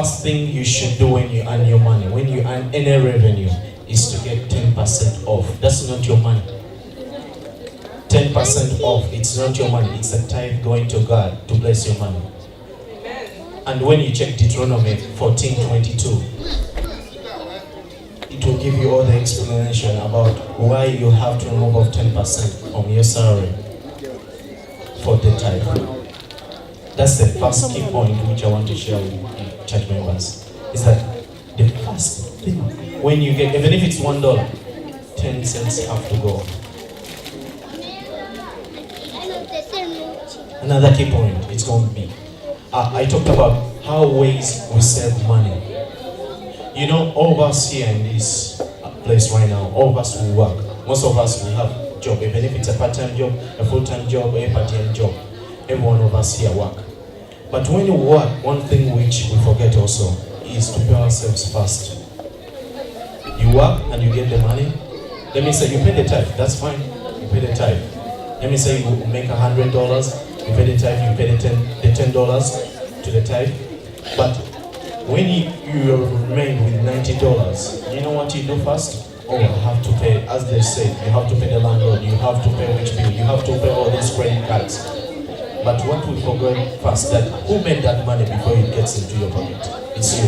first thing you should do when you earn your money, when you earn any revenue, is to get 10% off. That's not your money. 10% off, it's not your money. It's a tithe going to God to bless your money. And when you check Deuteronomy 14:22, it will give you all the explanation about why you have to remove off 10% from your salary for the tithe. That's the first key point which I want to share with you, church members. Is that the first thing, when you get, even if it's $1, 10 cents have to go. Another key point, it's going to be, I talked about how ways we save money. You know, all of us here in this place right now, all of us will work. Most of us will have job, even if it's a part-time job, a full-time job, or a part-time job. Every one of us here work. But when you work, one thing which we forget also is to pay ourselves first. You work and you get the money. Let me say you pay the tithe, that's fine. You pay the tithe. Let me say you make $100, you pay the tithe, you pay the $10 to the tithe. But when you remain with $90, you know what you do first? Oh, I have to pay, as they say, you have to pay the landlord, you have to pay which bill, you have to pay all these credit cards. But what we forget first, that who made that money before it gets into your pocket? It's you.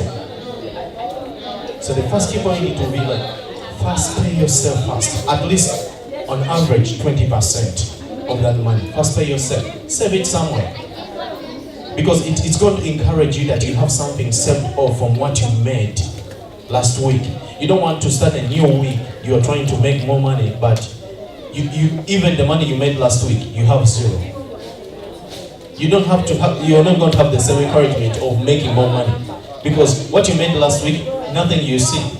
So the first key point need to be like, first pay yourself first. At least on average 20% of that money. First pay yourself. Save it somewhere. Because it's going to encourage you that you have something saved off from what you made last week. You don't want to start a new week, you are trying to make more money, but you even the money you made last week, you have zero. You don't have to have, you're not going to have the same encouragement of making more money. Because what you made last week, nothing you see.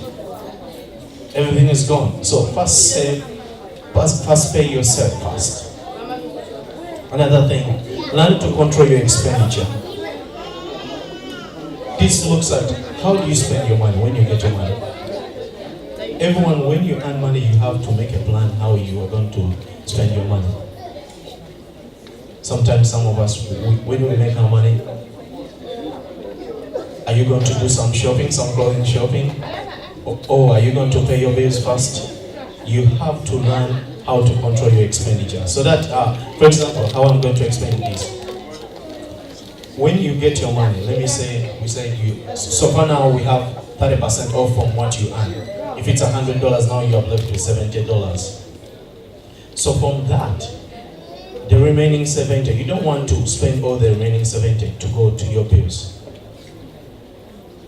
Everything is gone. So first save, first pay yourself first. Another thing, learn to control your expenditure. This looks at how do you spend your money when you get your money. Everyone, when you earn money, you have to make a plan how you are going to spend your money. Sometimes some of us, when we make our money, are you going to do some shopping, some clothing shopping? Or are you going to pay your bills first? You have to learn how to control your expenditure. So that, for example, how I'm going to explain this. When you get your money, let me say, so far now we have 30% off from what you earn. If it's $100, now you are left with $70. So from that, the remaining 70, you don't want to spend all the remaining 70 to go to your bills.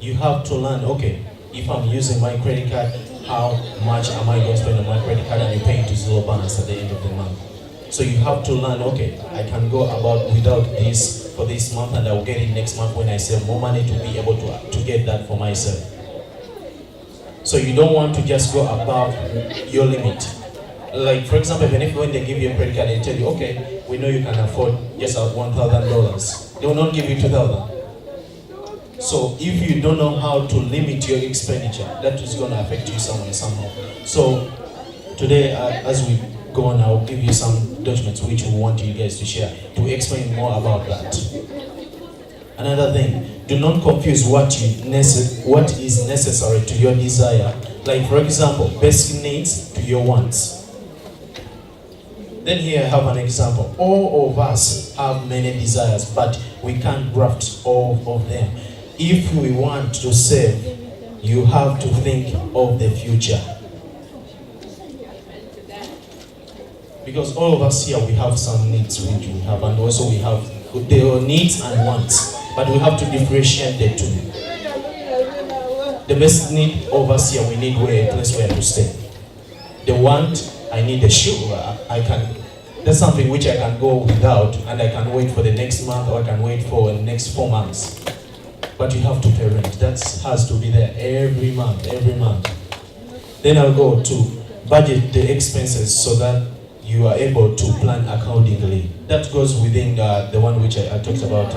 You have to learn, okay, if I'm using my credit card, how much am I going to spend on my credit card, and you pay into zero balance at the end of the month. So you have to learn, okay, I can go about without this for this month, and I will get it next month when I save more money to be able to get that for myself. So you don't want to just go above your limit. Like for example, even if when they give you a credit card, they tell you, okay, we know you can afford just $1,000. They will not give you $2,000. So if you don't know how to limit your expenditure, that is going to affect you somewhere, somehow. So today, as we go on, I'll give you some documents which we want you guys to share to explain more about that. Another thing, do not confuse what is necessary to your desire. Like for example, basic needs to your wants. Then here I have an example. All of us have many desires, but we can't graft all of them. If we want to save, you have to think of the future. Because all of us here, we have some needs which we have, and also we have the needs and wants, but we have to differentiate the two. The basic need of us here, we need a place where to stay. The want, I need a shoe. That's something which I can go without, and I can wait for the next month, or I can wait for the next 4 months. But you have to pay rent. That has to be there every month. Then I'll go to budget the expenses so that you are able to plan accordingly. That goes within the one which I talked about,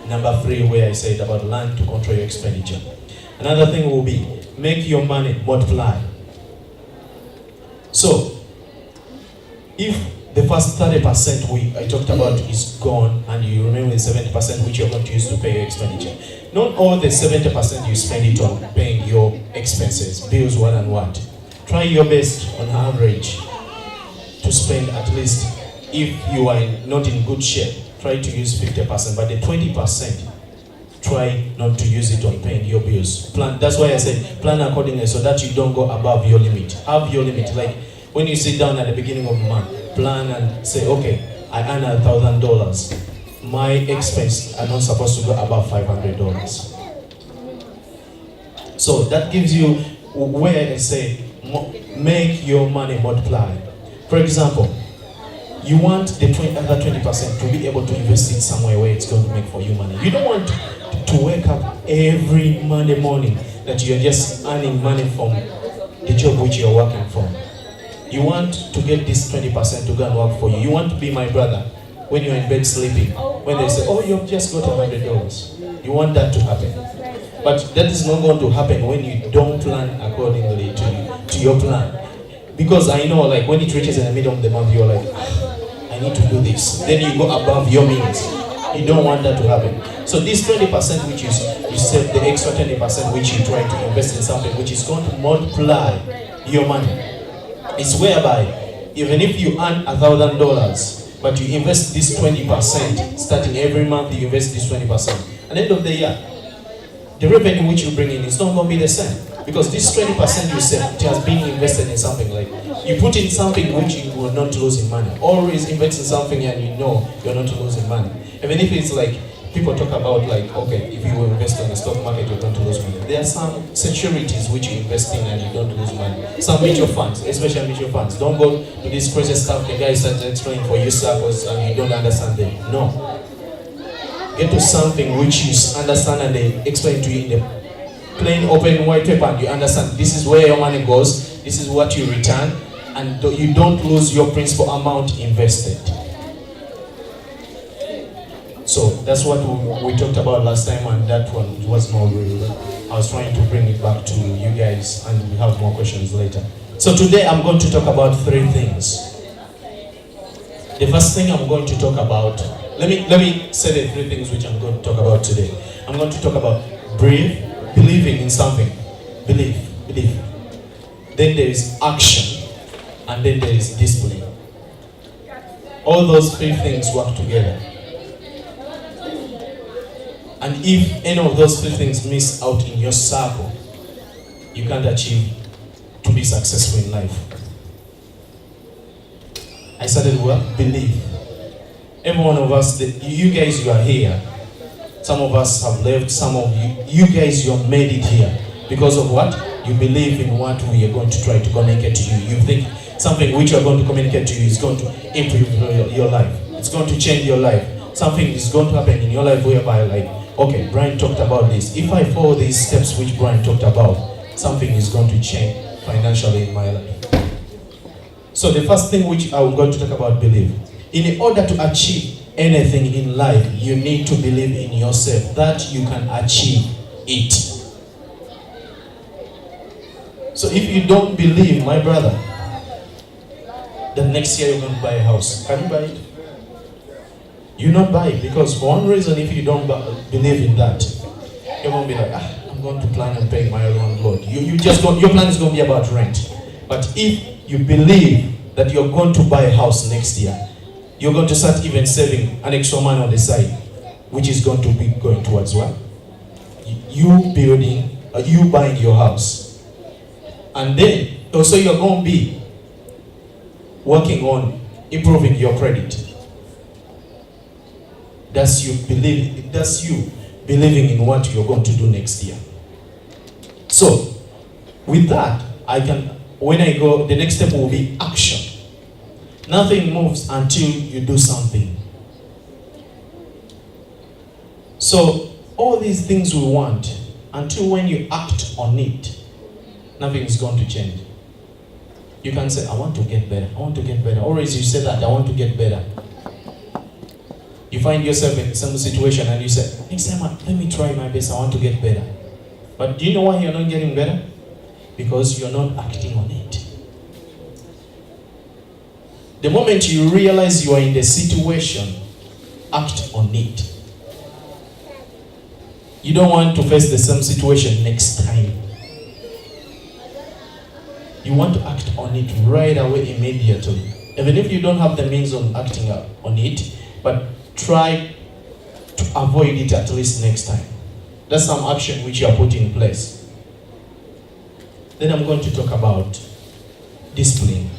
number 3, where I said about learn to control your expenditure. Another thing will be, make your money multiply. So, if the first 30% I talked about is gone, and you remain with 70% which you're going to use to pay your expenditure, Not all the 70% you spend it on paying your expenses, bills, what and what. Try your best on average to spend at least, if you are not in good shape, try to use 50%, but the 20%, try not to use it on paying your bills. Plan. That's why I say plan accordingly so that you don't go above your limit. Have your limit. Like when you sit down at the beginning of the month, plan and say, okay, I earn $1,000. My expenses are not supposed to go above $500. So that gives you where I say make your money multiply. For example, you want the other 20% to be able to invest it somewhere where it's going to make for you money. You don't want to wake up every Monday morning that you're just earning money from the job which you're working for. You want to get this 20% to go and work for you. You want to be my brother when you're in bed sleeping. When they say, oh, you've just got $100. You want that to happen. But that is not going to happen when you don't plan accordingly to your plan. Because I know, like, when it reaches in the middle of the month, you're like, I need to do this. Then you go above your means. You don't want that to happen. So this 20% which you save, the extra 20% which you try to invest in something which is going to multiply your money. It's whereby, even if you earn $1,000, but you invest this 20%, starting every month you invest this 20%. At the end of the year, the revenue which you bring in is not going to be the same. Because this 20% you save, it has been invested in something. Like you put in something which you will not lose in money. Always invest in something and you know you're not losing money. Even if it's like, people talk about like, okay, if you invest in the stock market, you're going to lose money. There are some securities which you invest in and you don't lose money. Some mutual funds, especially mutual funds. Don't go to this crazy stuff the guy starts explaining for you circles and you don't understand them. No. Get to something which you understand and they explain to you in the plain open white paper and you understand this is where your money goes, this is what you return, and you don't lose your principal amount invested. So that's what we talked about last time, and that one was more real. I was trying to bring it back to you guys and we have more questions later. So today I'm going to talk about 3 things. The first thing I'm going to talk about, let me say the 3 things which I'm going to talk about today. I'm going to talk about believing in something. Belief. Then there is action, and then there is discipline. All those 3 things work together. And if any of those 3 things miss out in your circle, you can't achieve to be successful in life. I started with belief. Every one of us, you guys, you are here. Some of us have left, some of you guys, you have made it here. Because of what? You believe in what we are going to try to communicate to you. You think something which we are going to communicate to you is going to improve your life. It's going to change your life. Something is going to happen in your life whereby, like, okay, Brian talked about this. If I follow these steps which Brian talked about, something is going to change financially in my life. So the first thing which I'm going to talk about, belief. In order to achieve anything in life, you need to believe in yourself that you can achieve it. So if you don't believe, my brother, then next year you're going to buy a house. Can you buy it? You not buy it, because for one reason, if you don't believe in that, you won't be like, I'm going to plan on paying my landlord. You just don't, your plan is going to be about rent. But if you believe that you're going to buy a house next year, you're going to start even saving an extra money on the side, which is going to be going towards what? You building, you buying your house. And then also you're going to be working on improving your credit. That's you believing in what you're going to do next year. So with that, when I go, the next step will be action. Nothing moves until you do something. So all these things we want, until when you act on it, nothing is going to change. You can say, I want to get better. I want to get better. Always you say that, I want to get better. You find yourself in some situation and you say, next time, let me try my best. I want to get better. But do you know why you're not getting better? Because you're not acting on it. The moment you realize you are in the situation, act on it. You don't want to face the same situation next time. You want to act on it right away, immediately. Even if you don't have the means of acting on it, but try to avoid it at least next time. That's some action which you are putting in place. Then I'm going to talk about discipline.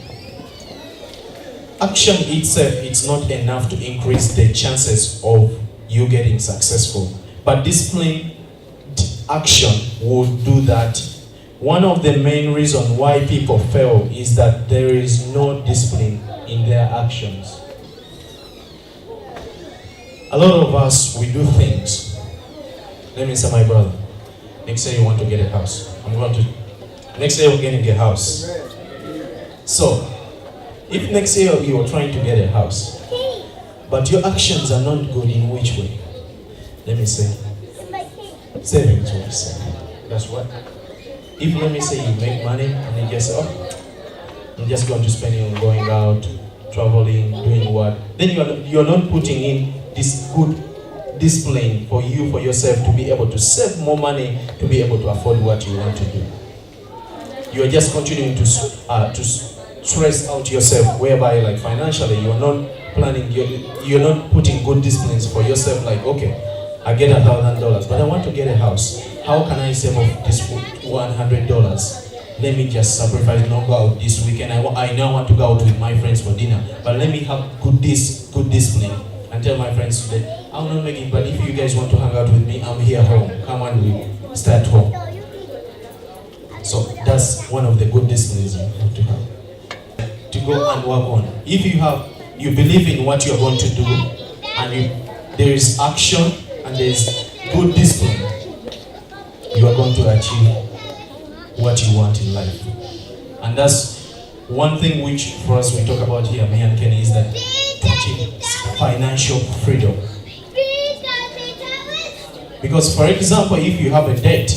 Action itself is not enough to increase the chances of you getting successful, but disciplined action will do that. One of the main reasons why people fail is that there is no discipline in their actions. A lot of us, we do things. Let me say, my brother, next year you want to get a house. Next year we're getting a house. So, if next year you are trying to get a house, but your actions are not good, in which way? Let me say, savings will be saving. That's what. If, let me say, you make money and you just say, oh, I'm just going to spend it on going out, traveling, doing what, then you're not putting in this good discipline for you, for yourself, to be able to save more money, to be able to afford what you want to do. You are just continuing to stress out yourself, whereby, like, financially you're not planning, you're not putting good disciplines for yourself. Like, okay, I get $1,000, but I want to get a house. How can I save up this $100? Let me just sacrifice, not go out this weekend. I now want to go out with my friends for dinner, but let me have good discipline and tell my friends today, I'll not make it, but if you guys want to hang out with me, I'm here home. Come on, we start home. So that's one of the good disciplines you have to have, to go and work on. If you believe in what you're going to do, and there is action and there is good discipline, you are going to achieve what you want in life. And that's one thing which, for us, we talk about here, me and Kenny, is that achieve financial freedom. Because, for example, if you have a debt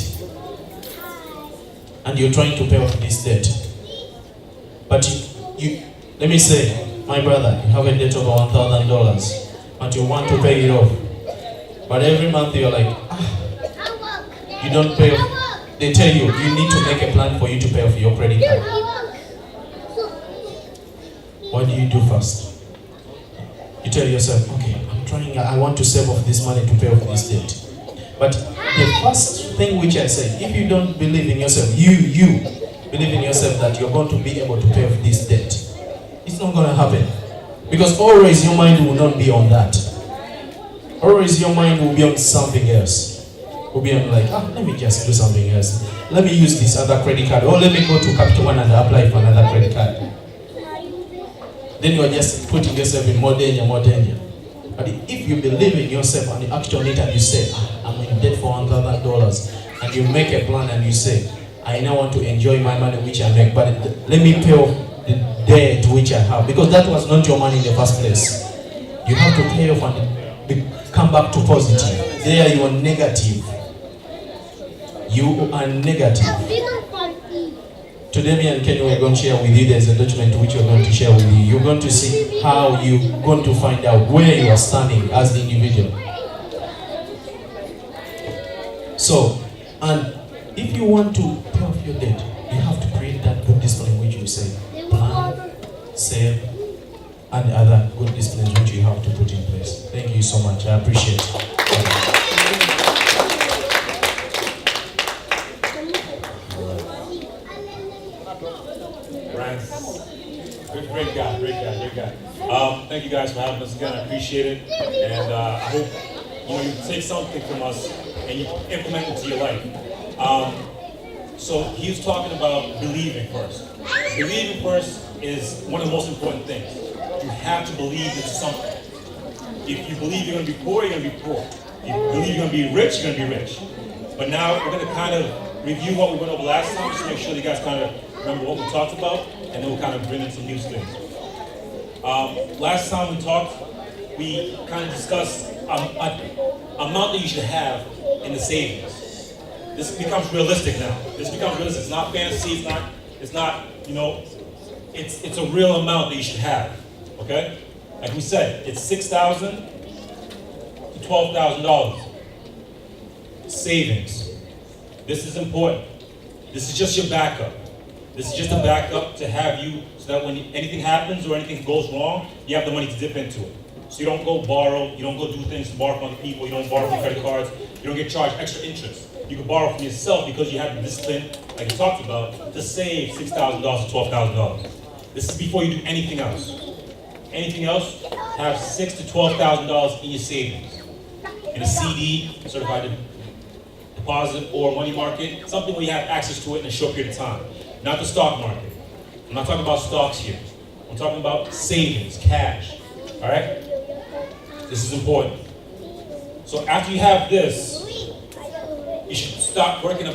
and you're trying to pay off this debt, but you let me say, my brother, you have a debt of $1,000 and you want to pay it off, but every month you're like, you don't pay off. They tell you need to make a plan for you to pay off your credit card. What do you do first? You tell yourself, okay, I want to save off this money to pay off this debt. But the first thing which I say, if you don't believe in yourself, you believe in yourself that you're going to be able to pay off this debt, it's not going to happen. Because always your mind will not be on that. Always your mind will be on something else. Will be on like, let me just do something else. Let me use this other credit card. Or let me go to Capital One and apply for another credit card. Then you are just putting yourself in more danger. But if you believe in yourself and you act on it and you say, I'm in debt for $1,000, and you make a plan and you say, I now want to enjoy my money which I make, but let me pay off the debt which I have, because that was not your money in the first place. You have to pay off and come back to positive. There you are negative. You are negative. Today, me and Kenny, we're going to share with you, there's a document which we're going to share with you. You're going to see how you're going to find out where you are standing as the individual. So, and if you want to pay off your debt, you have to create that good discipline which you say, plan, save, and other good disciplines which you have to put in place. Thank you so much. I appreciate it. Great guy. Thank you guys for having us again. I appreciate it, and I hope you take something from us and you implement it to your life. So he was talking about believing first. Believing first is one of the most important things. You have to believe in something. If you believe you're going to be poor, you're going to be poor. If you believe you're going to be rich, you're going to be rich. But now we're going to kind of review what we went over last time, just to make sure you guys kind of remember what we talked about, and then we'll kind of bring in some new things. Last time we talked, we kind of discussed amount that you should have in the savings. This becomes realistic now. This becomes realistic. It's not fantasy. It's not. It's a real amount that you should have. Okay? Like we said, it's $6,000 to $12,000. Savings. This is important. This is just your backup. This is just a backup to have you so that when anything happens or anything goes wrong, you have the money to dip into it. So you don't go borrow, you don't go do things to borrow from other people, you don't borrow from credit cards, you don't get charged extra interest. You can borrow from yourself because you have the discipline, like you talked about, to save $6,000 to $12,000. This is before you do anything else. Anything else, have $6,000 to $12,000 in your savings. In a CD, certified deposit, or money market, something where you have access to it in a short period of time. Not the stock market. I'm not talking about stocks here. I'm talking about savings, cash. All right? This is important. So after you have this, you should start thinking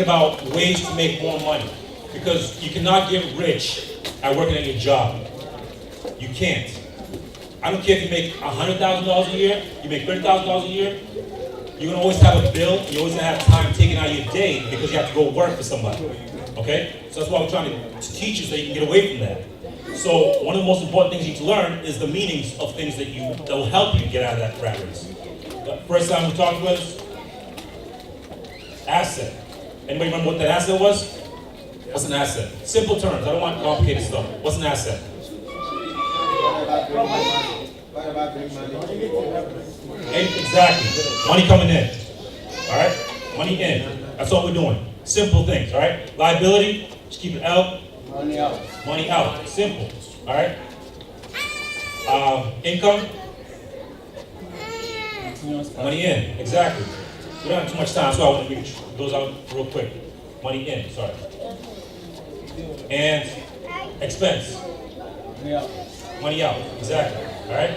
about ways to make more money. Because you cannot get rich at working at your job. You can't. I don't care if you make $100,000 a year, you make $30,000 a year, you're gonna always have a bill, you're always gonna have time taken out of your day because you have to go work for somebody. Okay? So that's why we're trying to teach you so you can get away from that. So one of the most important things you need to learn is the meanings of things that will help you get out of that rat race. The first time we talked was asset. Anybody remember what that asset was? What's an asset? Simple terms. I don't want complicated stuff. What's an asset? Exactly. Money coming in. All right? Money in. That's all we're doing. Simple things. All right? Liability. Just keep it out. Money out. Money out. Simple. All right? Income. Money in. Exactly. We don't have too much time, so I want to reach those out real quick. Money in. Sorry. And expense. Money out. Money out. Exactly. All right?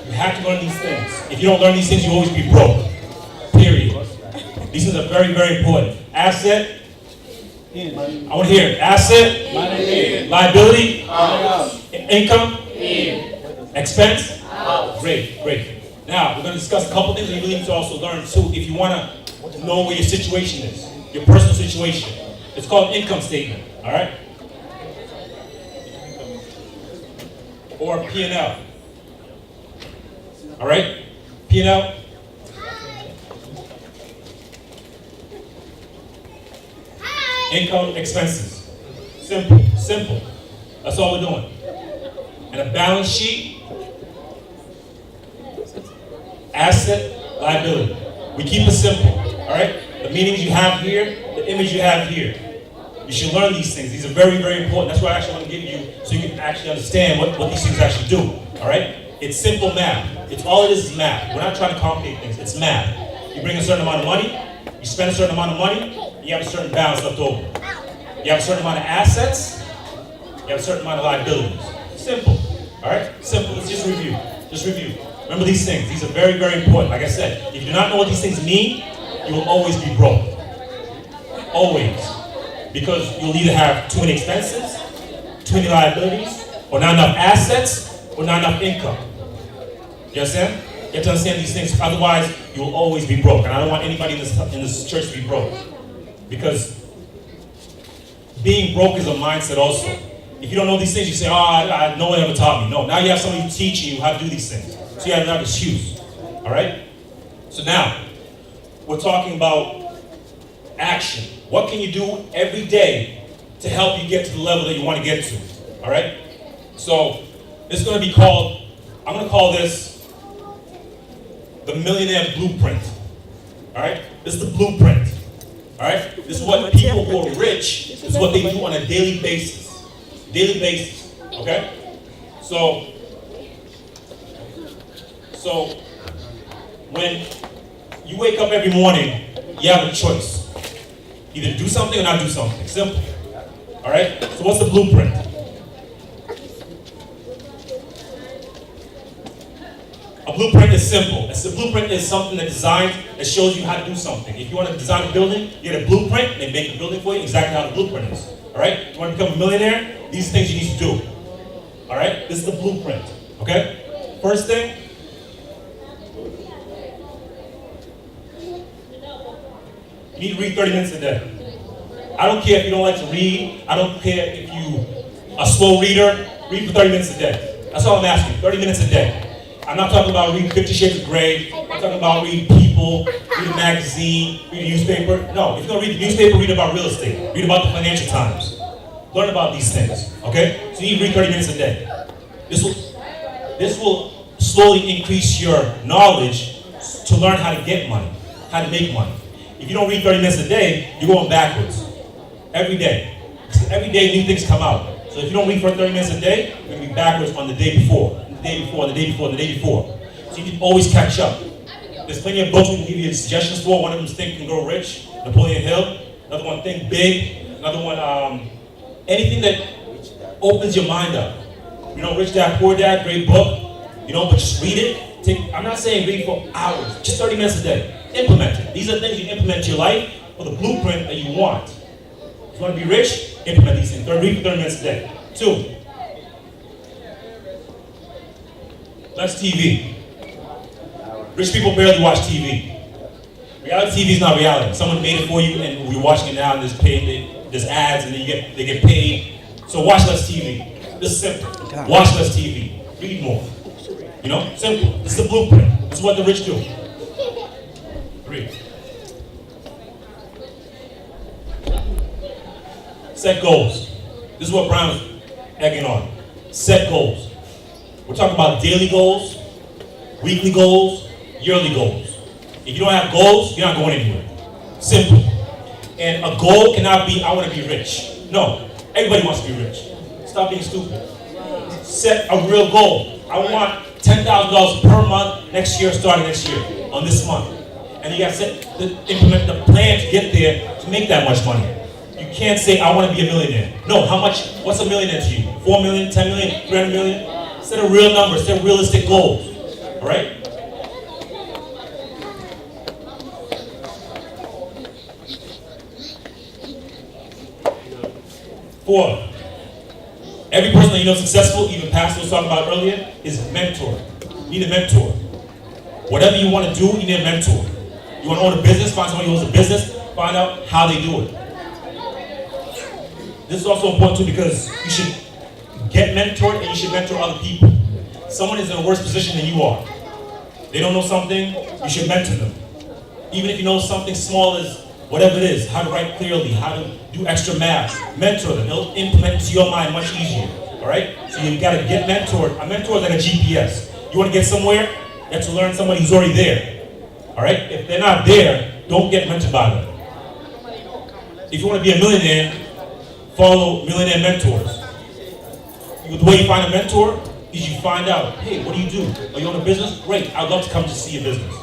You have to learn these things. If you don't learn these things, you always be broke. Period. These things are very, very important. Asset. In. I want to hear it. Asset. Money in. Liability. Money out. Income. In. Expense. Out. Great, great. Now, we're going to discuss a couple things that you really need to also learn too if you want to know where your situation is, your personal situation. It's called income statement, all right? Or P&L. All right? P&L. Income, expenses. Simple, simple. That's all we're doing. And a balance sheet. Asset, liability. We keep it simple, all right? The meanings you have here, the image you have here. You should learn these things. These are very, very important. That's what I actually want to give you so you can actually understand what these things actually do, all right? It's simple math. It's all it is math. We're not trying to complicate things. It's math. You bring a certain amount of money, you spend a certain amount of money, you have a certain balance left over. You have a certain amount of assets, you have a certain amount of liabilities. Simple, all right? Simple. Let's just review. Just review. Remember these things. These are very, very important. Like I said, if you do not know what these things mean, you will always be broke. Always. Because you'll either have too many expenses, too many liabilities, or not enough assets, or not enough income. You understand? You have to understand these things. Otherwise, you will always be broke. And I don't want anybody in this church to be broke. Because being broke is a mindset also. If you don't know these things, you say, oh, no one ever taught me. No, now you have somebody teaching you how to do these things. So you have another excuse, all right? So now, we're talking about action. What can you do every day to help you get to the level that you want to get to, all right? So, this is going to be called, I'm going to call this the Millionaire Blueprint, all right? This is the blueprint, all right? This is what people who are rich, this is what they do on a daily basis, okay? So when you wake up every morning, you have a choice. Either do something or not do something. Simple. All right? So what's the blueprint? A blueprint is simple. A blueprint is something that shows you how to do something. If you want to design a building, you get a blueprint, they make a building for you exactly how the blueprint is. All right? You want to become a millionaire? These are things you need to do. All right? This is the blueprint. Okay? First thing, you need to read 30 minutes a day. I don't care if you don't like to read. I don't care if you are a slow reader. Read for 30 minutes a day. That's all I'm asking, 30 minutes a day. I'm not talking about reading 50 Shades of Grey. I'm talking about reading People, read a magazine, read a newspaper. No, if you're gonna read the newspaper, read about real estate. Read about the Financial Times. Learn about these things, okay? So you need to read 30 minutes a day. This will slowly increase your knowledge to learn how to get money, how to make money. If you don't read 30 minutes a day, you're going backwards. Every day. Every day new things come out. So if you don't read for 30 minutes a day, you're going to be backwards on the day before, the day before, the day before, the day before. So you can always catch up. There's plenty of books we can give you suggestions for. One of them is Think and Grow Rich, Napoleon Hill. Another one, Think Big. Another one, anything that opens your mind up. You know, Rich Dad, Poor Dad, great book. You know, but just read it. I'm not saying read for hours, just 30 minutes a day. Implement it. These are things you implement in your life for the blueprint that you want. If you want to be rich, implement these things. Read for 30 minutes a day. 2. Less TV. Rich people barely watch TV. Reality TV is not reality. Someone made it for you and you're watching it now and there's ads and then they get paid. So watch less TV. This is simple. Watch less TV. Read more. You know, simple. This is the blueprint. This is what the rich do. 3. Set goals. This is what Brown's egging on. Set goals. We're talking about daily goals, weekly goals, yearly goals. If you don't have goals, you're not going anywhere. Simple. And a goal cannot be, I want to be rich. No, everybody wants to be rich. Stop being stupid. Set a real goal. I want $10,000 per month next year, starting next year, on this month. And you got to implement the plan to get there to make that much money. You can't say, I want to be a millionaire. No, how much, what's a millionaire to you? 4 million, 10 million, 300 million? Set a real number, set realistic goals. All right? Four, every person that you know successful, even Pastor was talking about earlier, is a mentor. You need a mentor. Whatever you want to do, you need a mentor. You want to own a business, find somebody who owns a business, find out how they do it. This is also important too because you should get mentored and you should mentor other people. Someone is in a worse position than you are. They don't know something, you should mentor them. Even if you know something small as whatever it is, how to write clearly, how to do extra math, mentor them. It'll implement into your mind much easier, all right? So you gotta get mentored. A mentor is like a GPS. You wanna get somewhere, you have to learn somebody who's already there, all right? If they're not there, don't get mentored by them. If you wanna be a millionaire, follow millionaire mentors. The way you find a mentor is you find out, hey, what do you do? Are you on a business? Great, I'd love to come to see your business.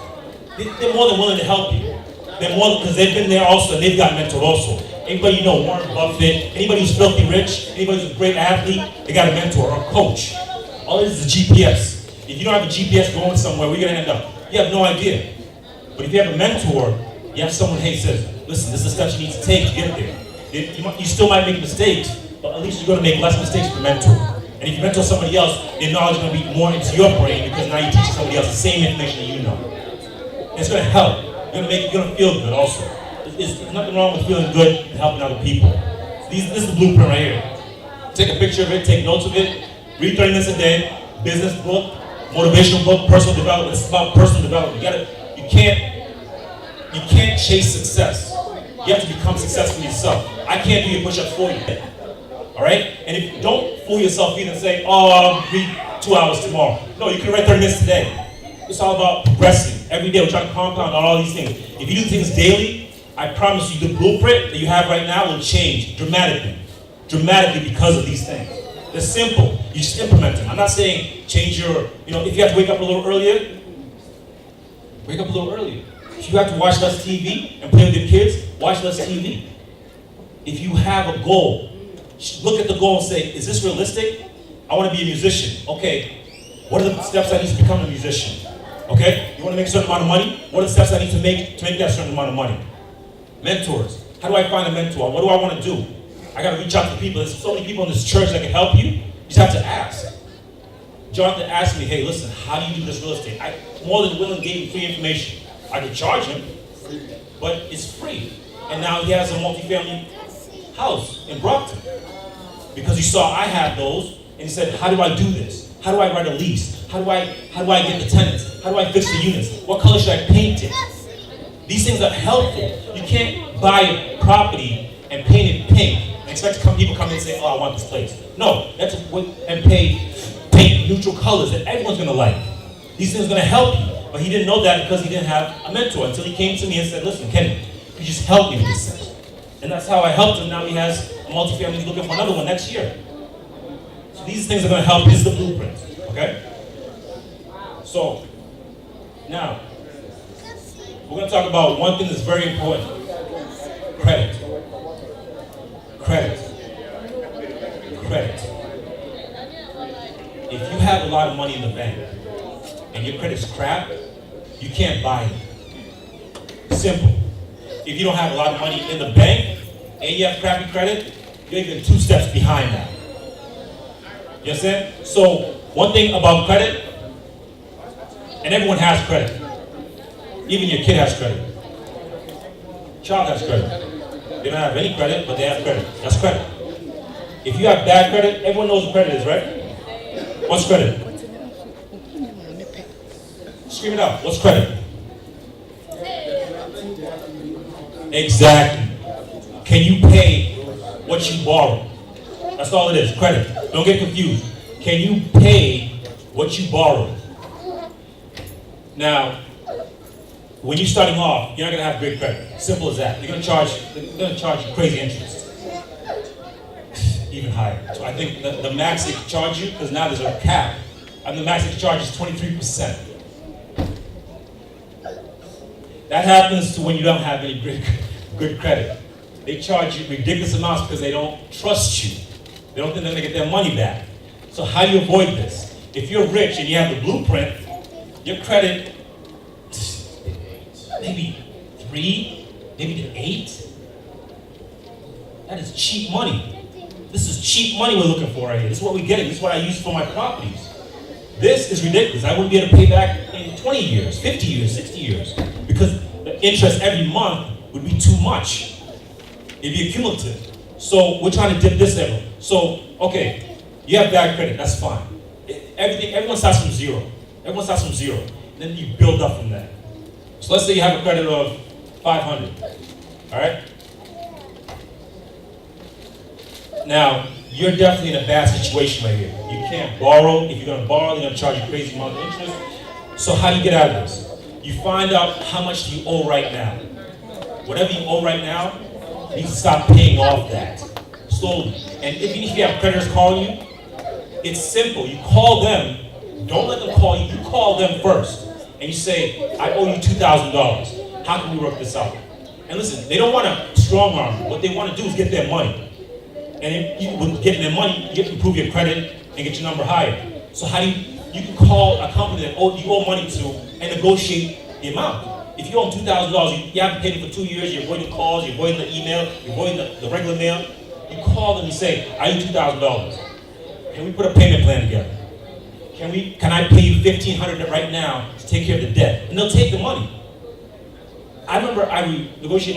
They're more than willing to help you. They're more, because they've been there also, and they've got mentored also. Anybody you know, Warren Buffett, anybody who's filthy rich, anybody who's a great athlete, they got a mentor or a coach. All this is a GPS. If you don't have a GPS going somewhere, where are you gonna end up? You have no idea. But if you have a mentor, you have someone, hey, says, listen, this is the steps you need to take to get there. You still might make mistakes, but at least you're gonna make less mistakes with a mentor. And if you mentor somebody else, their knowledge is gonna be more into your brain because now you're teaching somebody else the same information that you know. And it's gonna help. You're gonna feel good also. There's nothing wrong with feeling good and helping other people. This is the blueprint right here. Take a picture of it, take notes of it, read 30 minutes a day, business book, motivational book, personal development. It's about personal development. You can't chase success. You have to become successful yourself. I can't do your push-ups for you. All right? And if you don't fool yourself either and say, oh, I'll read 2 hours tomorrow. No, you can read 30 minutes today. It's all about progressing. Every day we're trying to compound on all these things. If you do things daily, I promise you the blueprint that you have right now will change dramatically. Dramatically because of these things. They're simple. You just implement them. I'm not saying change your, if you have to wake up a little earlier, wake up a little earlier. If you have to watch less TV and play with your kids, watch less TV. If you have a goal, look at the goal and say, is this realistic? I want to be a musician. Okay, what are the steps I need to become a musician? Okay, you want to make a certain amount of money? What are the steps I need to make that certain amount of money? Mentors. How do I find a mentor? What do I want to do? I got to reach out to people. There's so many people in this church that can help you. You just have to ask. Jonathan asked me, hey, listen, how do you do this real estate? I more than willing gave him free information. I could charge him, but it's free. And now he has a multifamily house in Brockton. Because he saw I had those, and he said, how do I do this? How do I write a lease? How do I get the tenants? How do I fix the units? What color should I paint it? These things are helpful. You can't buy a property and paint it pink and expect people to come in and say, oh, I want this place. No, that's and paint neutral colors that everyone's gonna like. These things are gonna help you. But he didn't know that because he didn't have a mentor until he came to me and said, listen, Kenny, you just help me with this thing. And that's how I helped him. Now he has a multifamily, he's looking for another one next year. So these things are gonna help. This is the blueprint, okay? So, now, we're gonna talk about one thing that's very important. Credit. Credit. Credit. If you have a lot of money in the bank and your credit's crap, you can't buy it. Simple. If you don't have a lot of money in the bank and you have crappy credit, you're even 2 steps behind that. You understand? So, one thing about credit, and everyone has credit. Even your kid has credit. Child has credit. They don't have any credit, but they have credit. That's credit. If you have bad credit, everyone knows what credit is, right? What's credit? Scream it out. What's credit? Exactly. Can you pay what you borrow? That's all it is, credit. Don't get confused. Can you pay what you borrow? Now, when you're starting off, you're not gonna have great credit. Simple as that. They're gonna charge you crazy interest. Even higher. So I think the max they can charge you, because now there's a cap, and the max they can charge is 23%. That happens to when you don't have any good credit. They charge you ridiculous amounts because they don't trust you. They don't think they're gonna get their money back. So how do you avoid this? If you're rich and you have the blueprint, your credit, maybe 3, maybe to 8. That is cheap money. This is cheap money we're looking for right here. This is what we're getting. This is what I use for my properties. This is ridiculous. I wouldn't be able to pay back in 20 years, 50 years, 60 years, because the interest every month would be too much. It'd be accumulative. So we're trying to dip this level. So, okay, you have bad credit, that's fine. Everyone starts from zero. Everyone starts from zero. And then you build up from that. So let's say you have a credit of 500, all right? Now, you're definitely in a bad situation right here. You can't borrow. If you're gonna borrow, they're gonna charge you a crazy amount of interest. So how do you get out of this? You find out how much you owe right now. Whatever you owe right now, you need to start paying off that, slowly. And if you have creditors calling you, it's simple. You call them, don't let them call you, you call them first. And you say, I owe you $2,000. How can we work this out? And listen, they don't want to strong arm you. What they want to do is get their money. And if with getting their money, you can improve your credit and get your number higher. So how do you can call a company that you owe money to and negotiate the amount. If you owe $2,000, you haven't paid it for 2 years, you're avoiding calls, you're avoiding the email, you're avoiding the regular mail, you call them and say, I owe you $2,000. Can we put a payment plan together? Can I pay you $1,500 right now to take care of the debt? And they'll take the money. I remember I negotiated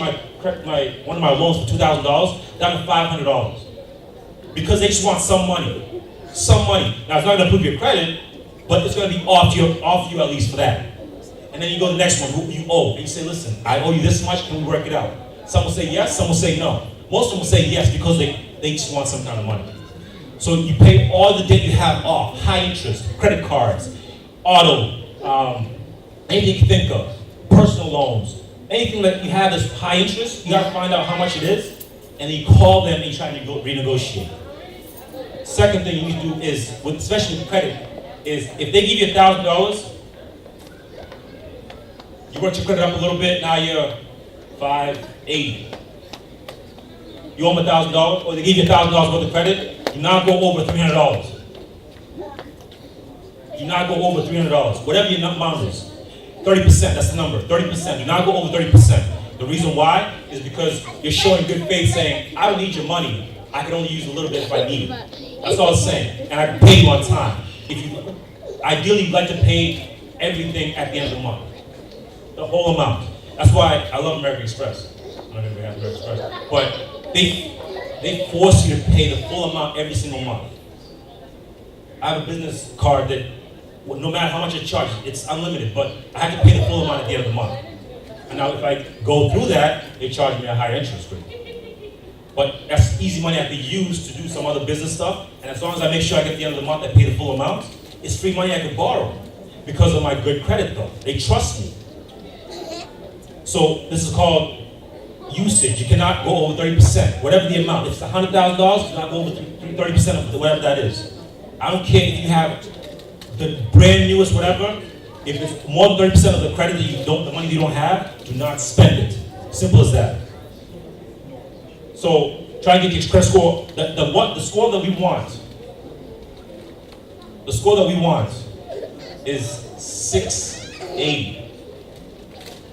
one of my loans for $2,000 down to $500 because they just want some money. Some money. Now it's not going to improve your credit, but it's going to be off you at least for that. And then you go to the next one, who you owe, and you say, listen, I owe you this much, can we work it out? Some will say yes, some will say no. Most of them will say yes because they just want some kind of money. So you pay all the debt you have off, high interest, credit cards, auto, anything you can think of, personal loans, anything that you have that's high interest, you gotta find out how much it is, and then you call them and you try to renegotiate. Second thing you need to do is, especially with credit, is if they give you $1,000, you work your credit up a little bit, now you're $580. You owe them $1,000, or they give you $1,000 worth of credit, you now go over $300. Do not go over $300, whatever your amount is. 30%, that's the number, 30%. Do not go over 30%. The reason why is because you're showing good faith saying, I don't need your money, I can only use a little bit if I need it. That's all it's saying, and I can pay you on time. Ideally, you'd like to pay everything at the end of the month. The whole amount. That's why I love American Express. I'm not going to have American Express. But they force you to pay the full amount every single month. I have a business card that no matter how much it charges, it's unlimited, but I have to pay the full amount at the end of the month. And now if I go through that, they charge me a higher interest rate. But that's easy money I can use to do some other business stuff, and as long as I make sure I get the end of the month, I pay the full amount, it's free money I can borrow because of my good credit though. They trust me. So this is called usage. You cannot go over 30%, whatever the amount. If it's $100,000, you cannot go over 30% of whatever that is. I don't care if you have the brand newest whatever. If it's more than 30% of the credit that you don't, the money you don't have, do not spend it. Simple as that. So try and get your credit score. The score that we want. The score that we want is 680.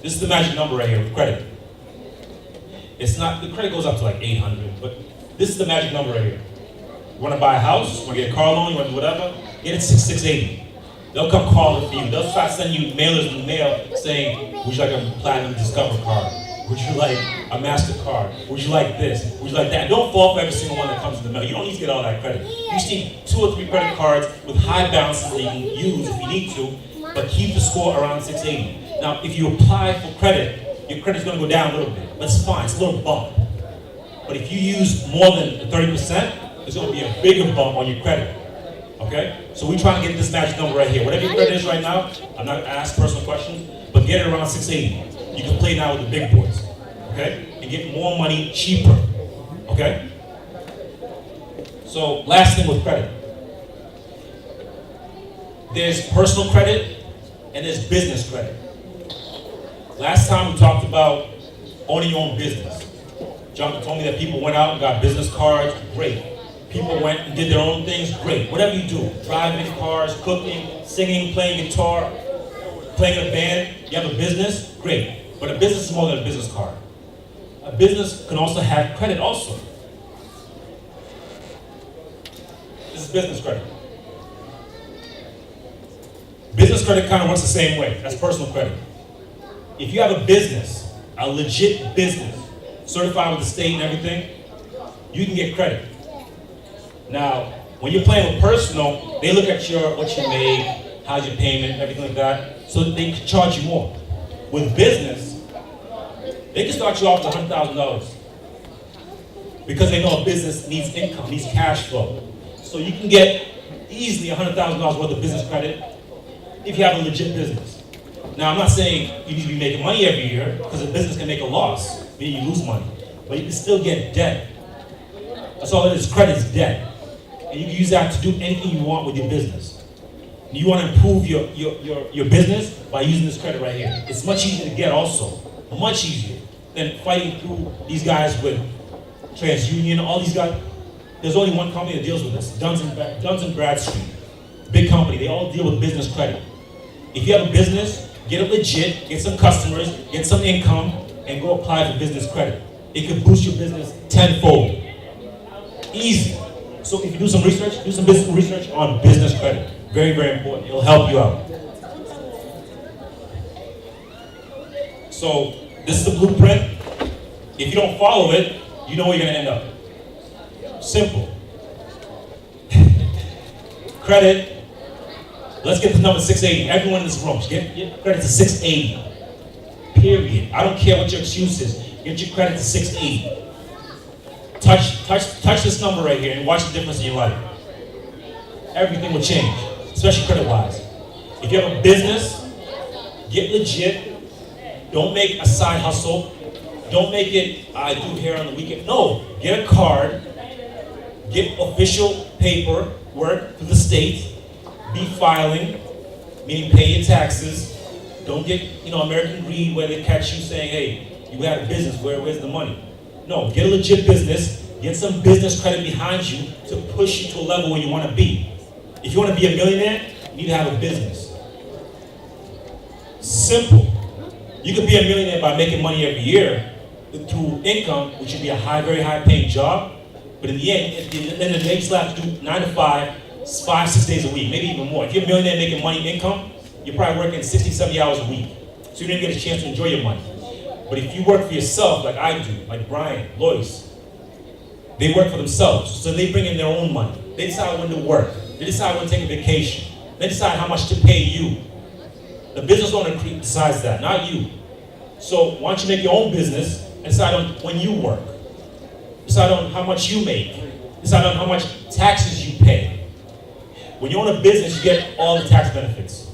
This is the magic number right here with credit. It's not, the credit goes up to like 800, but this is the magic number right here. You want to buy a house, you want to get a car loan, you want to do whatever, get it 680. They'll come call it for you. They'll start sending you mailers in the mail saying, would you like a Platinum Discover card? Would you like a MasterCard? Would you like this? Would you like that? Don't fall for every single one that comes in the mail. You don't need to get all that credit. You just need 2 or 3 credit cards with high balances that you can use if you need to, but keep the score around 680. Now, if you apply for credit, your credit's going to go down a little bit. That's fine. It's a little bump. But if you use more than 30%, it's going to be a bigger bump on your credit. Okay? So we try to get this magic number right here. Whatever your credit is right now, I'm not going to ask personal questions, but get it around 680. You can play now with the big boys. Okay? And get more money cheaper. Okay? So, last thing with credit. There's personal credit and there's business credit. Last time we talked about owning your own business. Jonathan told me that people went out and got business cards. Great. People went and did their own things. Great. Whatever you do, driving cars, cooking, singing, playing guitar, playing in a band, you have a business, great. But a business is more than a business card. A business can also have credit also. This is business credit. Business credit kind of works the same way. That's personal credit. If you have a business, a legit business, certified with the state and everything, you can get credit. Now, when you're playing with personal, they look at what you made, how's your payment, everything like that, so that they can charge you more. With business, they can start you off with $100,000 because they know a business needs income, needs cash flow. So you can get easily $100,000 worth of business credit if you have a legit business. Now, I'm not saying you need to be making money every year because a business can make a loss, meaning you lose money, but you can still get debt. That's all it is. Credit is debt. And you can use that to do anything you want with your business. And you want to improve your business by using this credit right here. It's much easier to get also. Much easier than fighting through these guys with TransUnion, all these guys. There's only one company that deals with this, Duns and Bradstreet. Big company, they all deal with business credit. If you have a business, get it legit, get some customers, get some income, and go apply for business credit. It can boost your business tenfold. Easy. So if you do some research, do some business research on business credit. Very, very important. It'll help you out. So this is the blueprint. If you don't follow it, you know where you're going to end up. Simple. Credit. Let's get to number 680. Everyone in this room, get credit to 680. Period. I don't care what your excuse is. Get your credit to 680. Touch this number right here and watch the difference in your life. Everything will change, especially credit-wise. If you have a business, get legit. Don't make a side hustle. Don't make it, I do hair on the weekend. No, get a card. Get official paperwork through the state. Be filing, meaning pay your taxes. Don't get, American greed where they catch you saying, hey, you had a business, where's the money? No, get a legit business. Get some business credit behind you to push you to a level where you want to be. If you want to be a millionaire, you need to have a business. Simple. You could be a millionaire by making money every year through income, which would be a very high paying job. But in the end, at the end of the day, you still have to do 9 to 5, 5-6 days a week, maybe even more. If you're a millionaire making money income, you're probably working 60, 70 hours a week. So you didn't get a chance to enjoy your money. But if you work for yourself, like I do, like Brian, Lois, they work for themselves. So they bring in their own money. They decide when to work. They decide when to take a vacation. They decide how much to pay you. The business owner decides that, not you. So why don't you make your own business and decide on when you work. Decide on how much you make. Decide on how much taxes you pay. When you own a business, you get all the tax benefits.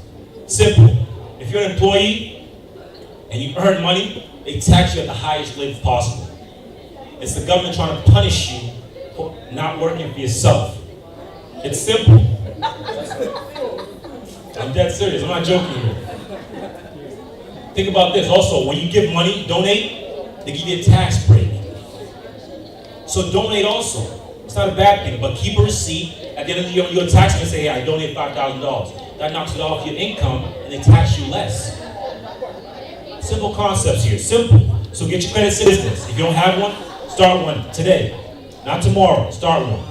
Simple. If you're an employee and you earn money, they tax you at the highest rate possible. It's the government trying to punish you for not working for yourself. It's simple. I'm dead serious, I'm not joking here. Think about this also, when you give money, donate, they give you a tax break. So donate also. It's not a bad thing, but keep a receipt. At the end of the year, when you go to tax and say, hey, I donate $5,000. That knocks it off your income and they tax you less. Simple concepts here, simple. So get your credit business. If you don't have one, start one today. Not tomorrow, start one.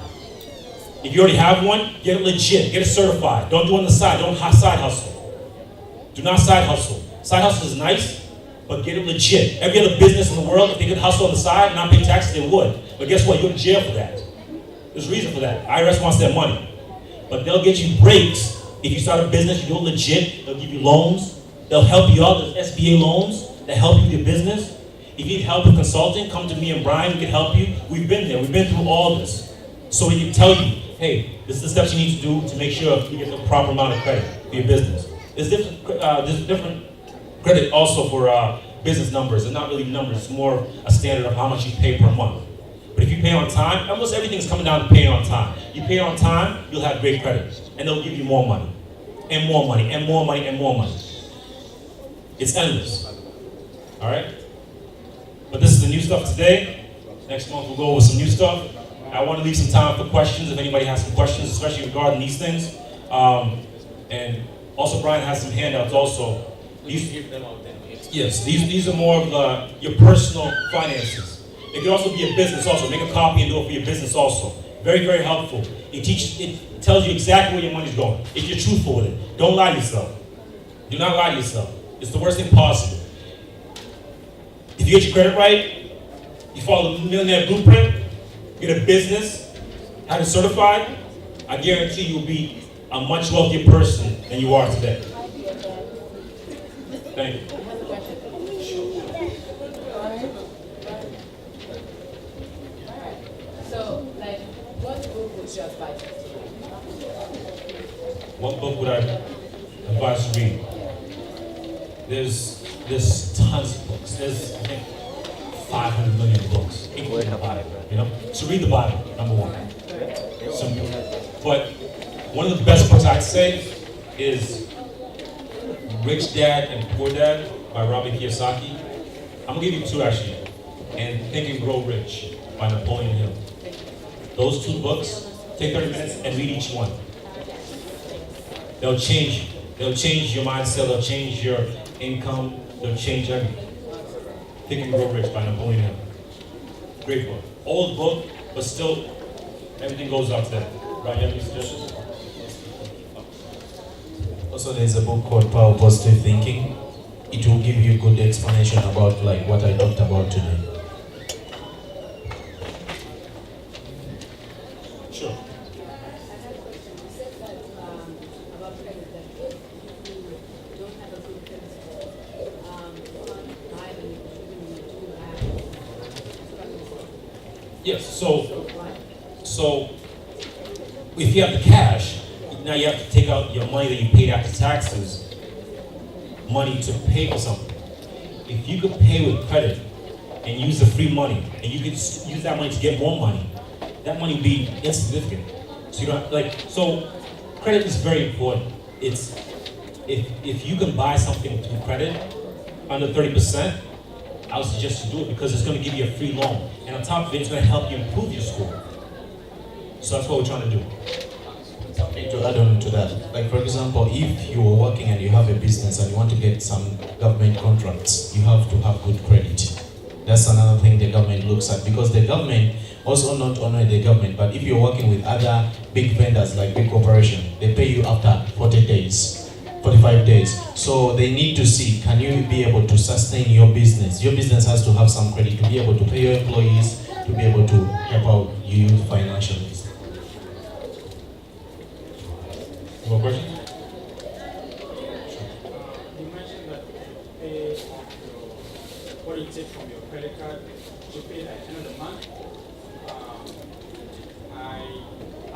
If you already have one, get it legit, get it certified. Don't do it on the side, don't side hustle. Do not side hustle. Side hustle is nice, but get it legit. Every other business in the world, if they could hustle on the side and not pay taxes, they would. But guess what? You're in jail for that. There's a reason for that. IRS wants their money. But they'll get you breaks. If you start a business, you do it legit, they'll give you loans. They'll help you out. There's SBA loans that help you with your business. If you need help with consulting, come to me and Brian, we can help you. We've been there. We've been through all this. So we can tell you, hey, this is the steps you need to do to make sure you get the proper amount of credit for your business. There's different credit also for business numbers. It's not really numbers. It's more a standard of how much you pay per month. But if you pay on time, almost everything's coming down to paying on time. You pay on time, you'll have great credit. And they'll give you more money. And more money, and more money, and more money. It's endless. All right? But this is the new stuff today. Next month we'll go over some new stuff. I want to leave some time for questions if anybody has some questions, especially regarding these things. And also Brian has some handouts also. These are more of your personal finances. It could also be a business also. Make a copy and do it for your business also. Very, very helpful. It tells you exactly where your money's going. If you're truthful with it. Don't lie to yourself. Do not lie to yourself. It's the worst thing possible. If you get your credit right, you follow the millionaire blueprint, get a business, have it certified, I guarantee you'll be a much wealthier person than you are today. Thank you. So, like, what book would you advise? What book would I advise to read? There's tons of books. There's, I think, 500 million books, including the Bible, you know? So read the Bible, number one. Simple. But one of the best books I'd say is Rich Dad and Poor Dad by Robert Kiyosaki. I'm gonna give you two actually. And Think and Grow Rich by Napoleon Hill. Those two books, take 30 minutes and read each one. They'll change you. They'll change your mindset, they'll change your income, they'll change everything. Think and Grow Rich by Napoleon Hill. Great book. Old book, but still everything goes up to that. Right, you have any suggestions? Also, there's a book called Power of Positive Thinking. It will give you a good explanation about like what I talked about today. Sure. Yes, so if you have the cash, now you have to take out your money that you paid after taxes, money to pay for something. If you could pay with credit and use the free money, and you could use that money to get more money, that money would be insignificant. So you don't so credit is very important. It's if you can buy something through credit under 30%, I would suggest you do it because it's going to give you a free loan. And on top of it, it's going to help you improve your score. So that's what we're trying to do. To add on to that, like for example, if you are working and you have a business and you want to get some government contracts, you have to have good credit. That's another thing the government looks at, because the government, also not only the government, but if you're working with other big vendors like big corporation, they pay you after 40 days, 45 days. So they need to see, can you be able to sustain your business? Your business has to have some credit to be able to pay your employees, to be able to help out you financially.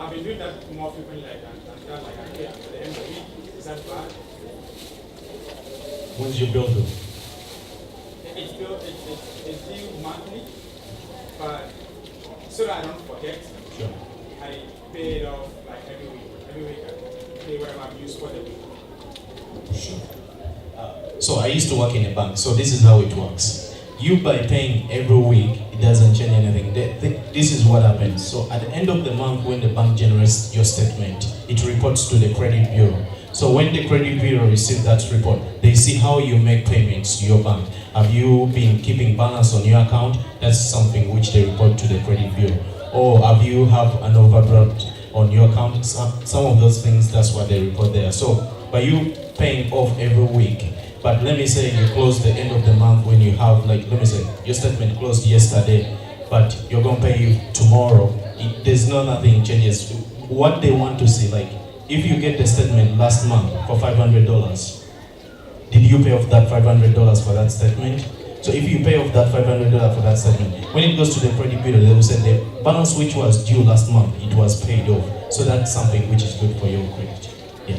I've been doing that more frequently, like that, like I pay at the end of the week. Is that bad? When's your bill due? It's due monthly, but so that I don't forget, Sure. I pay it off like every week. Every week I pay whatever I've used for the week. Sure. So I used to work in a bank, so this is how it works. You by paying every week, it doesn't change anything. This is what happens. So at the end of the month, when the bank generates your statement, it reports to the credit bureau. So when the credit bureau receives that report, they see how you make payments to your bank. Have you been keeping balance on your account? That's something which they report to the credit bureau. Or have you have an overdraft on your account? Some of those things, that's what they report there. So by you paying off every week, but let me say you close the end of the month when you have, like, let me say your statement closed yesterday, but you're going to pay you tomorrow. There's nothing changes. What they want to see, like, if you get the statement last month for $500, did you pay off that $500 for that statement? So if you pay off that $500 for that statement, when it goes to the credit bureau, they will say the balance which was due last month, it was paid off. So that's something which is good for your credit. Yeah.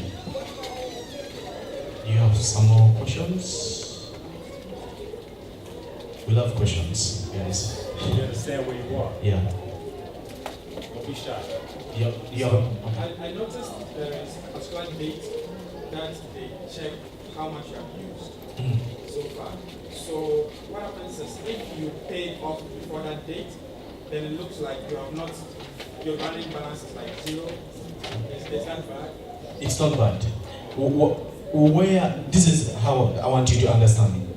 Do you have some more questions? We love questions, guys. You understand where you are. Yeah. Don't be shy. I noticed there is a particular date that they check how much you have used so far. So what happens is if you pay off before that date, then it looks like you have not, your running balance is like zero. Is that bad? It's not bad. Where this is how I want you to understand it.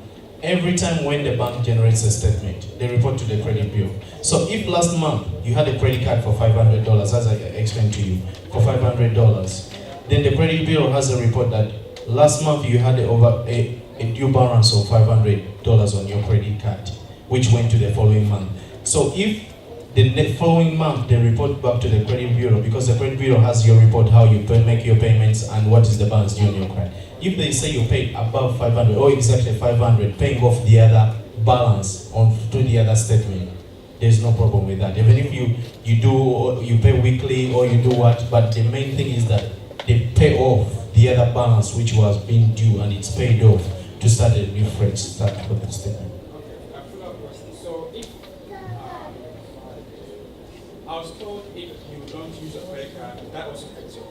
Every time when the bank generates a statement, they report to the credit bureau. So if last month you had a credit card for $500, as I explained to you, for $500, then the credit bureau has a report that last month you had a due balance of $500 on your credit card, which went to the following month. So if the following month they report back to the credit bureau, because the credit bureau has your report how you make your payments and what is the balance due on your credit. If they say you paid above 500 or exactly 500, paying off the other balance on to the other statement, there's no problem with that. Even if you pay weekly or you do what, but the main thing is that they pay off the other balance which was being due and it's paid off to start a new fresh start for the statement. Okay, I follow up question. So if I was told if you don't use a credit card, that also affects your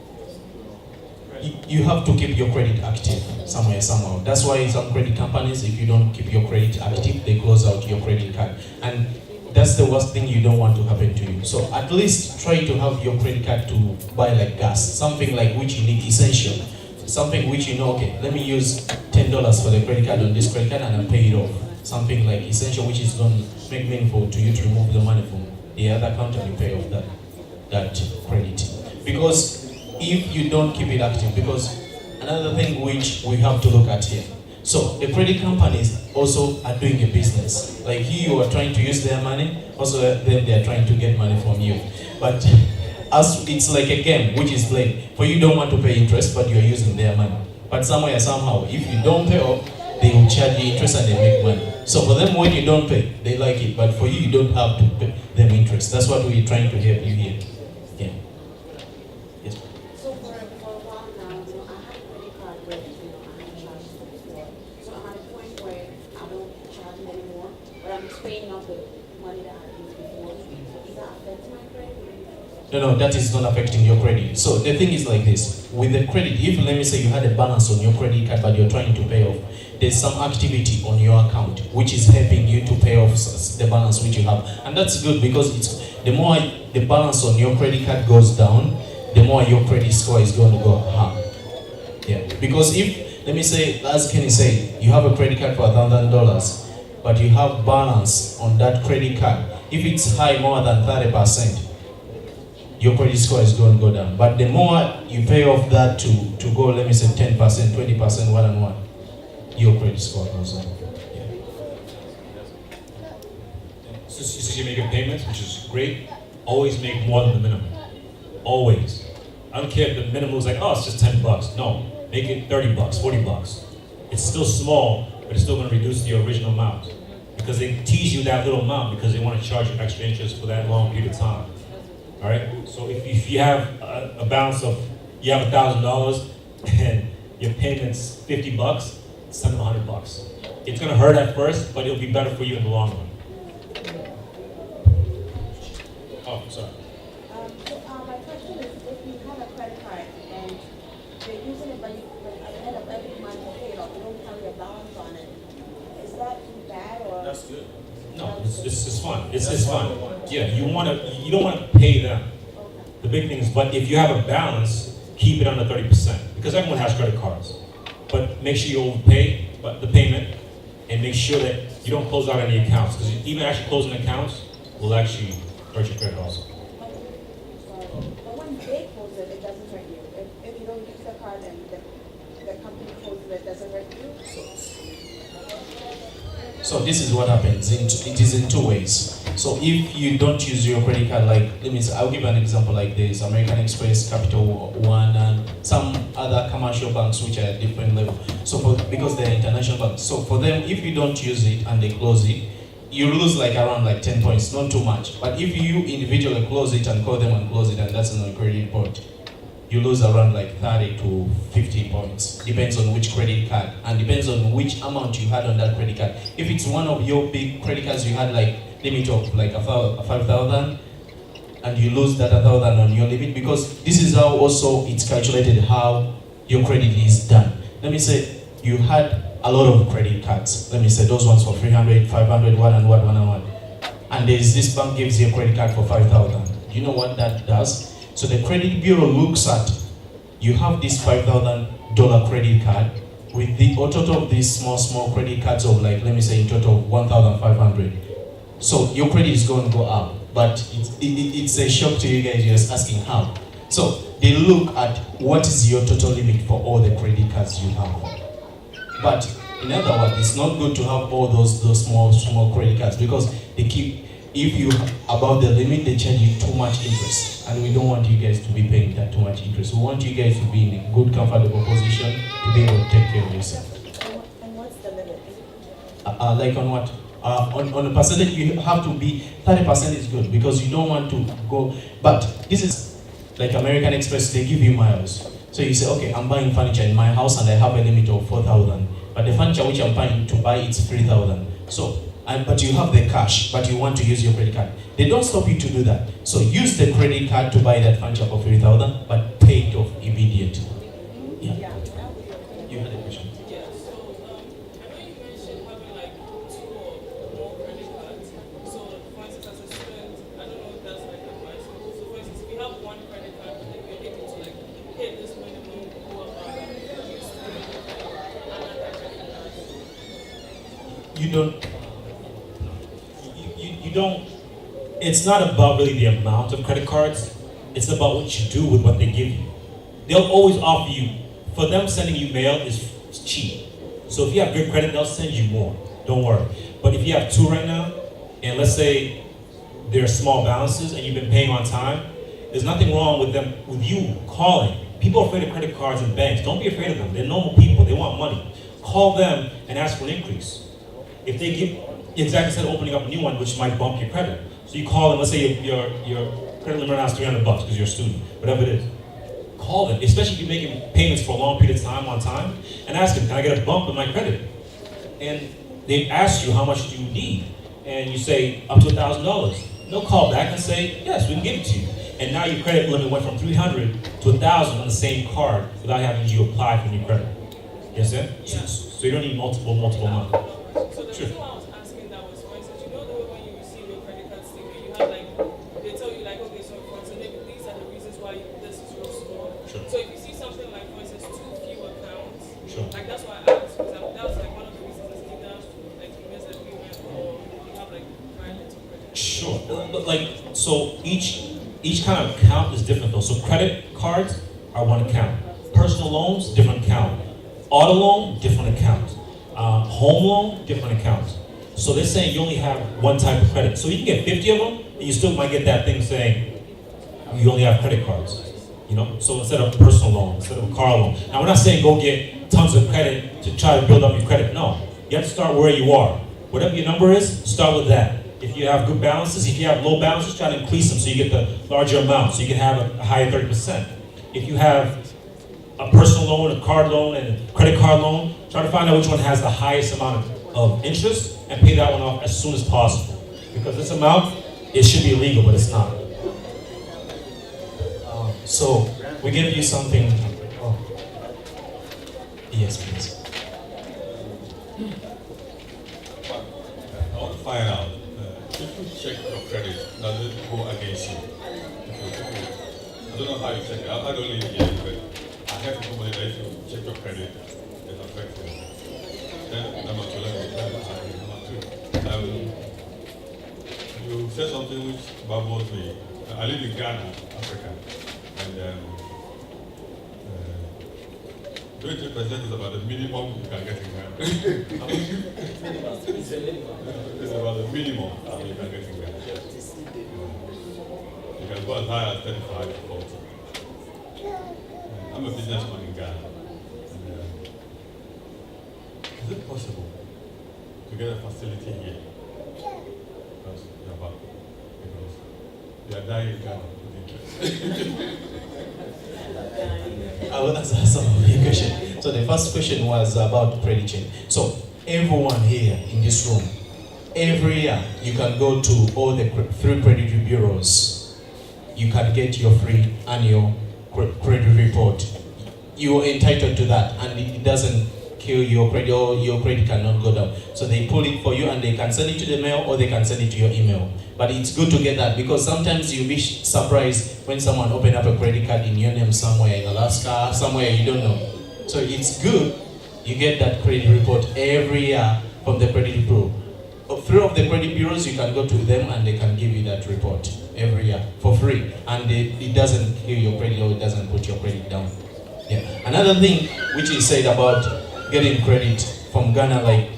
credit. You have to keep your credit active somehow. That's why some credit companies, if you don't keep your credit active, they close out your credit card. And that's the worst thing you don't want to happen to you. So at least try to have your credit card to buy like gas, something like which you need essential. Something which you know, okay, let me use $10 for the credit card on this credit card and I'll pay it off. Something like essential which is going to make meaningful to you to remove the money from the other account and you pay off that credit. Because if you don't keep it active, because another thing which we have to look at here. So the credit companies also are doing a business. Like you are trying to use their money, also then they are trying to get money from you. But as it's like a game which is played. For you don't want to pay interest, but you are using their money. But somewhere, somehow, if you don't pay off, they will charge you interest and they make money. So for them, when you don't pay, they like it. But for you, you don't have to pay them interest. That's what we're trying to help you here. Yeah. Yes. So for a while now, I had a credit card where I had charged before. So I'm at a point where I don't charge it anymore, but I'm just paying off the money that I used before. Is that affecting my credit? No, that is not affecting your credit. So the thing is like this. With the credit, if let me say you had a balance on your credit card but you're trying to pay off, there's some activity on your account which is helping you to pay off the balance which you have. And that's good because it's the more the balance on your credit card goes down, the more your credit score is going to go up. Yeah. Because if, let me say, as Kenny said, you have a credit card for $1,000, but you have balance on that credit card. If it's high more than 30%, your credit score is going to go down. But the more you pay off that to go, let me say 10%, 20%, one and one, your credit score goes down. Yeah. Since you're making payments, which is great, always make more than the minimum. Always. I don't care if the minimum is like, oh, it's just $10. No, make it $30, $40. It's still small, but it's still going to reduce the original amount. Because they tease you that little amount because they want to charge you extra interest for that long period of time. All right. So if you have a balance of you have $1,000 and your payment's $50, send them $100. It's gonna hurt at first, but it'll be better for you in the long run. Oh, sorry. My question is, if you have a credit card and you're using it, but at the end of every month you pay it off, you don't carry a balance on it, is that bad or? That's good. No, it's fun. It's fun. Yeah, you don't wanna pay them. The big thing is, but if you have a balance, keep it under 30%, because everyone has credit cards. But make sure you overpay the payment, and make sure that you don't close out any accounts, because even actually closing accounts will actually hurt your credit also. But when they close it, it doesn't hurt you. If you don't use the card and the company closes it, does it hurt you? So this is what happens. It is in two ways. So if you don't use your credit card, like let me say, I'll give an example like this: American Express, Capital One, and some other commercial banks which are at different level. So because they're international banks, so for them, if you don't use it and they close it, you lose like around like 10 points, not too much. But if you individually close it and call them and close it, and that's on a credit report, you lose around like 30 to 50 points. Depends on which credit card and depends on which amount you had on that credit card. If it's one of your big credit cards, you had like limit of like a 5,000, and you lose that 1,000 on your limit, because this is how also it's calculated how your credit is done. Let me say you had a lot of credit cards. Let me say those ones for 300, 500, one and one. And there's this bank gives you a credit card for 5,000. Do you know what that does? So the credit bureau looks at, you have this $5,000 credit card with the total of these small credit cards of like, let me say in total 1,500. So your credit is going to go up, but it's a shock to you guys just asking how. So they look at what is your total limit for all the credit cards you have. But in other words, it's not good to have all those small credit cards, because they keep, if you above the limit, they charge you too much interest, and we don't want you guys to be paying that too much interest. We want you guys to be in a good, comfortable position to be able to take care of yourself. And what's the limit? Like on what? On the percentage, you have to be 30% is good, because you don't want to go. But this is like American Express. They give you miles. So you say, okay, I'm buying furniture in my house and I have a limit of 4,000. But the furniture which I'm buying to buy is 3,000. So, but you have the cash, but you want to use your credit card. They don't stop you to do that. So use the credit card to buy that furniture for 3,000, but pay it off immediately. Yeah. You had a question. Yeah, so I know you mentioned having like 2 or more credit cards. So for instance, as a student, I don't know if that's like advisable. So for instance, if you have one credit card, but then you're able to like pay this minimum, go about use another credit card. You don't, it's not about really the amount of credit cards, it's about what you do with what they give you. They'll always offer you, for them sending you mail is cheap. So if you have good credit, they'll send you more, don't worry. But if you have 2 right now, and let's say they're small balances and you've been paying on time, there's nothing wrong with them, with you calling. People are afraid of credit cards and banks. Don't be afraid of them. They're normal people, they want money. Call them and ask for an increase. If they give, exactly instead of opening up a new one, which might bump your credit. So you call them, let's say your credit limit now is $300 because you're a student, whatever it is. Call them, especially if you're making payments for a long period of time on time, and ask them, can I get a bump in my credit? And they ask you how much do you need, and you say up to $1,000. They'll call back and say, yes, we can give it to you. And now your credit limit went from 300 to 1,000 on the same card without having you apply for new credit. You understand? Yeah. So you don't need multiple months. So the Sure. reason why I was asking that was, for instance, you know the way when you receive your credit card statement, you have like, they tell you like, okay, so for instance, maybe these are the reasons why this is your score. Sure. So if you see something like, for instance, 2 few accounts, Sure. like that's why I asked, because that was like one of the reasons is either like you miss a payment or you have like violence or credit. Sure. But like, so each kind of account is different though. So credit cards are one account. Personal loans, different account. Auto loan, different account. Home loan, different account. So they're saying you only have one type of credit. So you can get 50 of them, and you still might get that thing saying you only have credit cards. You know, so instead of personal loan, instead of a car loan. Now we're not saying go get tons of credit to try to build up your credit. No, you have to start where you are. Whatever your number is, start with that. If you have good balances, if you have low balances, try to increase them so you get the larger amount, so you can have a higher 30%. If you have a personal loan, a card loan, and a credit card loan, try to find out which one has the highest amount of interest and pay that one off as soon as possible. Because this amount, it should be illegal, but it's not. So we gave you something. Oh. Yes, please. I want to find out if you check your credit, does it go against you? I don't know how you check it. I don't live here, but I have to that if you check your credit, it affects you. Then number two, you said something which baffles me. I live in Ghana, Africa, and 20% is about the minimum you can get in Ghana. It's about the minimum you can get in Ghana. You can go as high as 35 to 40. I'm a businessman in Ghana. Is it possible to get a facility here? Because they are dying in Ghana. I will answer some of your questions. So the first question was about credit check. So everyone here in this room, every year you can go to all the 3 credit bureaus. You can get your free annual credit report. You are entitled to that, and it doesn't kill your credit, or your credit cannot go down. So they pull it for you, and they can send it to the mail, or they can send it to your email. But it's good to get that, because sometimes you'll be surprised when someone open up a credit card in your name somewhere in Alaska, somewhere you don't know. So it's good you get that credit report every year from the credit bureau. 3 of the credit bureaus, you can go to them and they can give you that report every year for free. And it doesn't kill your credit, or it doesn't put your credit down. Yeah. Another thing which is said about getting credit from Ghana, like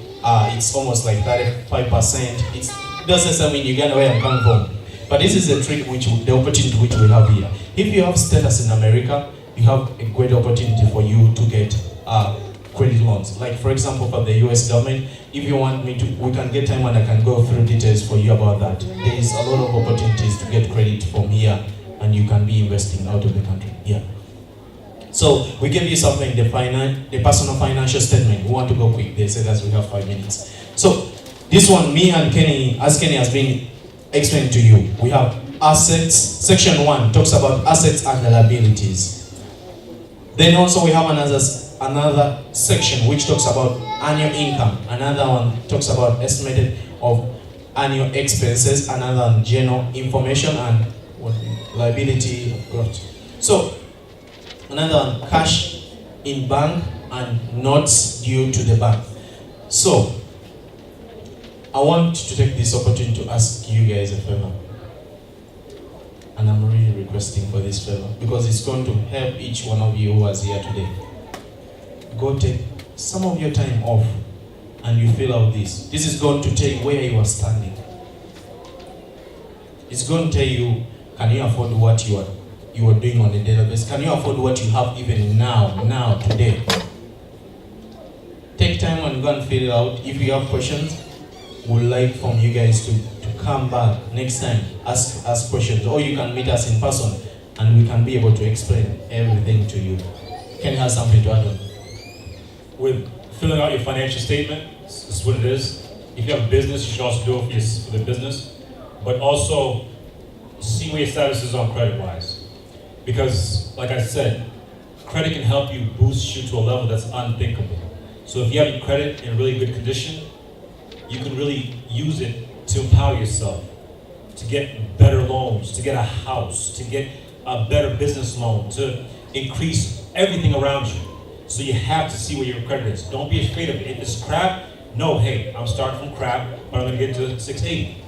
it's almost like 35%. It doesn't say in Uganda where I'm coming from. But this is the trick, the opportunity which we have here. If you have status in America, you have a great opportunity for you to get credit loans. Like for example, for the US government, if you want me to, we can get time and I can go through details for you about that. There is a lot of opportunities to get credit from here, and you can be investing out of the country. Yeah. So we gave you something, the personal financial statement. We want to go quick. They said that we have 5 minutes. So this one, me and Kenny, as Kenny has been explained to you, we have assets. Section 1 talks about assets and liabilities. Then also we have another section which talks about annual income. Another one talks about estimated of annual expenses. Another one, general information and liability. So another one, cash in bank and notes due to the bank. So I want to take this opportunity to ask you guys a favor. And I'm really requesting for this favor, because it's going to help each one of you who was here today. Go take some of your time off and you fill out this. This is going to tell you where you are standing. It's going to tell you, can you afford what you are doing on a daily basis? Can you afford what you have even now, today? Take time and go and fill it out. If you have questions, we'd like from you guys to come back next time, ask questions, or you can meet us in person and we can be able to explain everything to you. Can you have something to add on? With filling out your financial statement, this is what it is. If you have a business, you should also do it for the business, but also see where your status is on credit-wise. Because, like I said, credit can help you boost you to a level that's unthinkable. So if you have your credit in really good condition, you can really use it to empower yourself, to get better loans, to get a house, to get a better business loan, to increase everything around you. So you have to see where your credit is. Don't be afraid of it. If it's crap, no, hey, I'm starting from crap, but I'm gonna get to 680.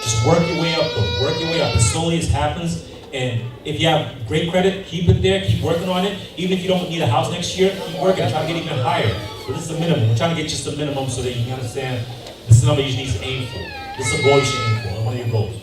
Just work your way up though, work your way up. As slowly as happens, and if you have great credit, keep it there, keep working on it. Even if you don't need a house next year, keep working, try to get even higher. But this is the minimum. We're trying to get just the minimum so that you can understand this is the number you need to aim for. This is a goal you should aim for, one of your goals.